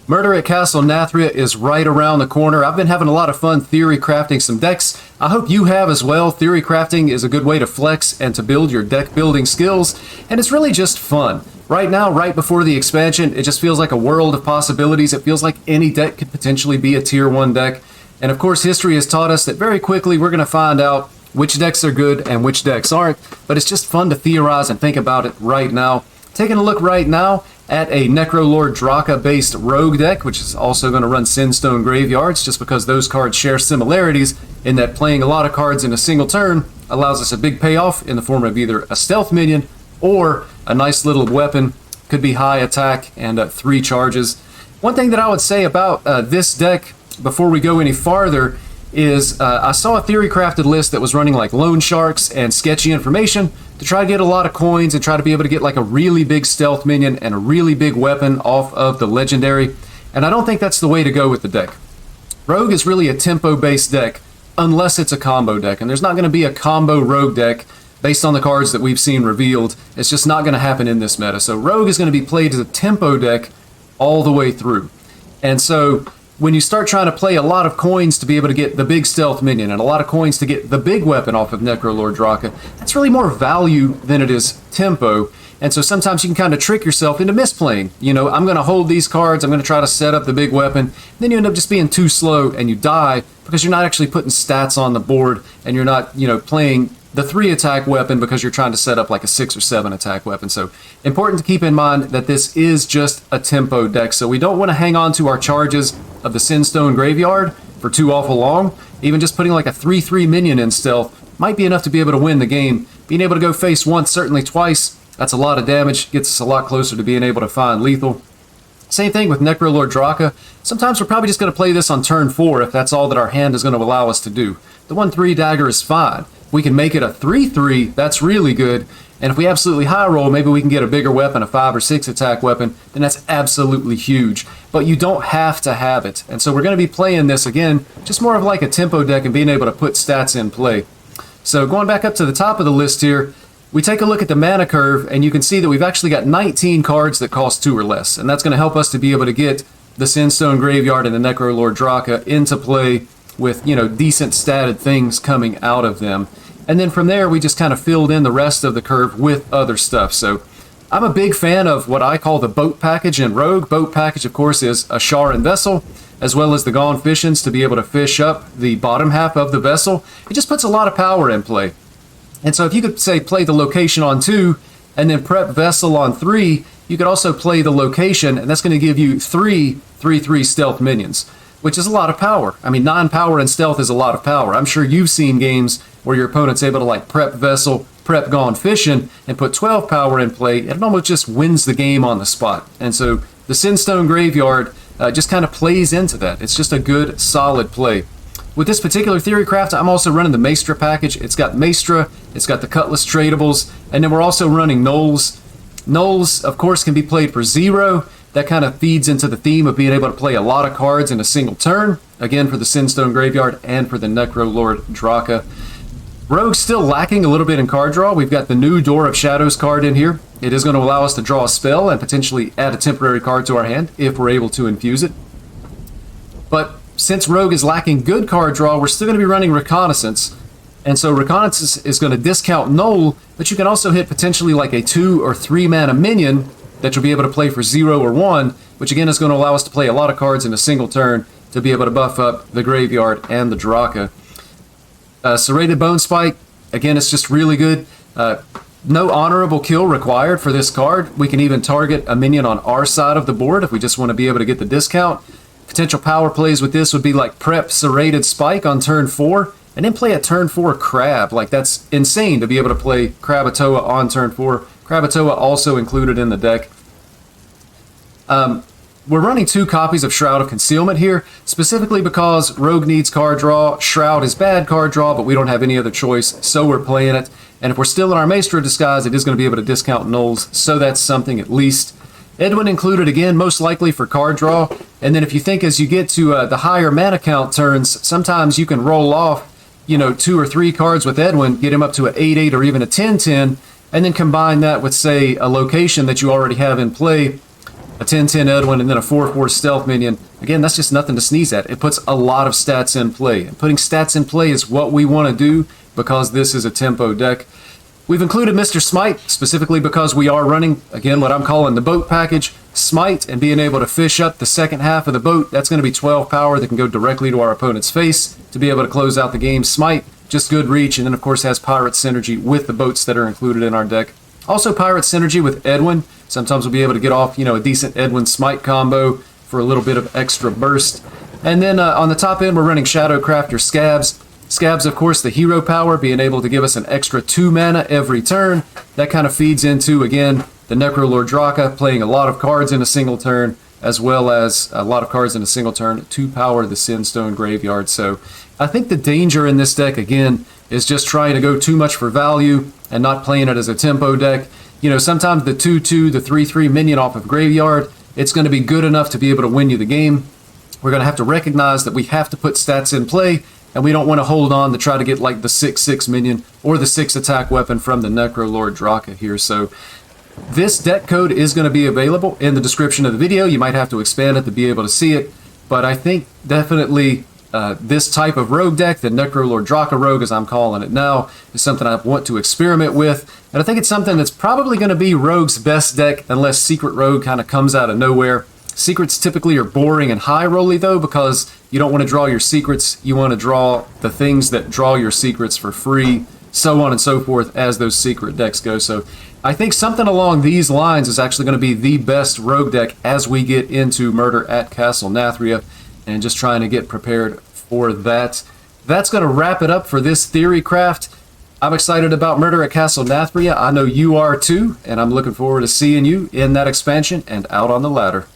Murder at Castle Nathria is right around the corner. I've been having a lot of fun theory crafting some decks. I hope you have as well. Theory crafting is a good way to flex and to build your deck building skills, and it's really just fun. Right now, right before the expansion, it just feels like a world of possibilities. It feels like any deck could potentially be a tier 1 deck. And of course, history has taught us that very quickly we're going to find out which decks are good and which decks aren't. But it's just fun to theorize and think about it right now. Taking a look right now at a Necrolord Draka based rogue deck, which is also going to run Sinstone Graveyards, just because those cards share similarities in that playing a lot of cards in a single turn allows us a big payoff in the form of either a stealth minion or a nice little weapon. Could be high attack and 3 charges. One thing that I would say about this deck before we go any farther is I saw a Theorycrafted list that was running like loan sharks and sketchy information to try to get a lot of coins and try to be able to get like a really big stealth minion and a really big weapon off of the legendary. And I don't think that's the way to go with the deck. Rogue is really a tempo based deck unless it's a combo deck, and there's not going to be a combo rogue deck based on the cards that we've seen revealed. It's just not going to happen in this meta. So rogue is going to be played as a tempo deck all the way through. And so when you start trying to play a lot of coins to be able to get the big stealth minion and a lot of coins to get the big weapon off of Necrolord Draka, that's really more value than it is tempo. And so sometimes you can kind of trick yourself into misplaying. You know, I'm going to hold these cards, I'm going to try to set up the big weapon, then you end up just being too slow and you die because you're not actually putting stats on the board, and you're not, you know, playing the 3 attack weapon because you're trying to set up like a 6 or 7 attack weapon. So important to keep in mind that this is just a tempo deck. So we don't want to hang on to our charges of the Sinstone Graveyard for too awful long. Even just putting like a 3/3 minion in stealth might be enough to be able to win the game. Being able to go face once, certainly twice, that's a lot of damage. Gets us a lot closer to being able to find lethal. Same thing with Necrolord Draka. Sometimes we're probably just going to play this on turn 4 if that's all that our hand is going to allow us to do. The 1/3 dagger is fine. We can make it a 3/3, that's really good. And if we absolutely high roll, maybe we can get a bigger weapon, a 5 or 6 attack weapon, then that's absolutely huge. But you don't have to have it. And so we're going to be playing this again, just more of like a tempo deck and being able to put stats in play. So going back up to the top of the list here, we take a look at the mana curve, and you can see that we've actually got 19 cards that cost 2 or less. And that's going to help us to be able to get the Sinstone Graveyard and the Necrolord Draka into play with, you know, decent statted things coming out of them. And then from there, we just kind of filled in the rest of the curve with other stuff. So I'm a big fan of what I call the boat package in Rogue. Boat package, of course, is a char and vessel, as well as the Gone Fishins to be able to fish up the bottom half of the vessel. It just puts a lot of power in play. And so if you could, say, play the location on 2 and then prep vessel on 3, you could also play the location, and that's going to give you 3 3/3 stealth minions, which is a lot of power. I mean, 9 power and stealth is a lot of power. I'm sure you've seen games where your opponent's able to like prep vessel, prep Gone Fishing, and put 12 power in play. It almost just wins the game on the spot. And so the Sinstone Graveyard just kind of plays into that. It's just a good, solid play. With this particular Theorycraft, I'm also running the Maestra package. It's got Maestra, it's got the Cutlass Tradables, and then we're also running Knolls. Knolls, of course, can be played for 0. That kind of feeds into the theme of being able to play a lot of cards in a single turn, again for the Sinstone Graveyard and for the Necrolord Draka. Rogue's still lacking a little bit in card draw. We've got the new Door of Shadows card in here. It is going to allow us to draw a spell and potentially add a temporary card to our hand if we're able to infuse it. But since Rogue is lacking good card draw, we're still going to be running Reconnaissance. And so Reconnaissance is going to discount Knoll, but you can also hit potentially like a 2 or 3 mana minion that you'll be able to play for 0 or 1, which again is going to allow us to play a lot of cards in a single turn to be able to buff up the Graveyard and the Draka. Serrated Bone Spike, again, it's just really good. No honorable kill required for this card. We can even target a minion on our side of the board if we just want to be able to get the discount. Potential power plays with this would be like prep Serrated Spike on turn 4, and then play a turn 4 Crab. Like, that's insane to be able to play Krakatoa on turn 4. Krakatoa also included in the deck. We're running 2 copies of Shroud of Concealment here, specifically because Rogue needs card draw, Shroud is bad card draw, but we don't have any other choice, so we're playing it. And if we're still in our Maestro disguise, it is going to be able to discount Knolls, so that's something at least. Edwin included again, most likely for card draw. And then if you think as you get to the higher mana count turns, sometimes you can roll off, you know, 2 or 3 cards with Edwin, get him up to an 8/8 or even a 10/10, and then combine that with, say, a location that you already have in play a 10-10 Edwin, and then a 4-4 stealth minion. Again, that's just nothing to sneeze at. It puts a lot of stats in play. And putting stats in play is what we want to do because this is a tempo deck. We've included Mr. Smite specifically because we are running, again, what I'm calling the boat package. Smite and being able to fish up the second half of the boat. That's going to be 12 power that can go directly to our opponent's face to be able to close out the game. Smite, just good reach, and then of course has pirate synergy with the boats that are included in our deck. Also pirate synergy with Edwin. Sometimes we'll be able to get off, a decent Edwin Smite combo for a little bit of extra burst. And then on the top end, we're running Shadowcraft or Scabs. Scabs, of course, the hero power, being able to give us an extra 2 mana every turn. That kind of feeds into, again, the Necrolord Draka, playing a lot of cards in a single turn, as well as a lot of cards in a single turn to power the Sinstone Graveyard. So I think the danger in this deck, again, is just trying to go too much for value and not playing it as a tempo deck. Sometimes the 2-2, the 3-3 minion off of Graveyard, it's going to be good enough to be able to win you the game. We're going to have to recognize that we have to put stats in play, and we don't want to hold on to try to get like the 6-6 minion or the 6 attack weapon from the Necrolord Draka here. So this deck code is going to be available in the description of the video. You might have to expand it to be able to see it, but I think definitely this type of rogue deck, the Necrolord Draka Rogue as I'm calling it now, is something I want to experiment with. And I think it's something that's probably going to be Rogue's best deck unless Secret Rogue kind of comes out of nowhere. Secrets typically are boring and high rolly though, because you don't want to draw your secrets. You want to draw the things that draw your secrets for free, so on and so forth as those secret decks go. So I think something along these lines is actually going to be the best rogue deck as we get into Murder at Castle Nathria, and just trying to get prepared for that. That's going to wrap it up for this Theorycraft. I'm excited about Murder at Castle Nathria. I know you are too, and I'm looking forward to seeing you in that expansion and out on the ladder.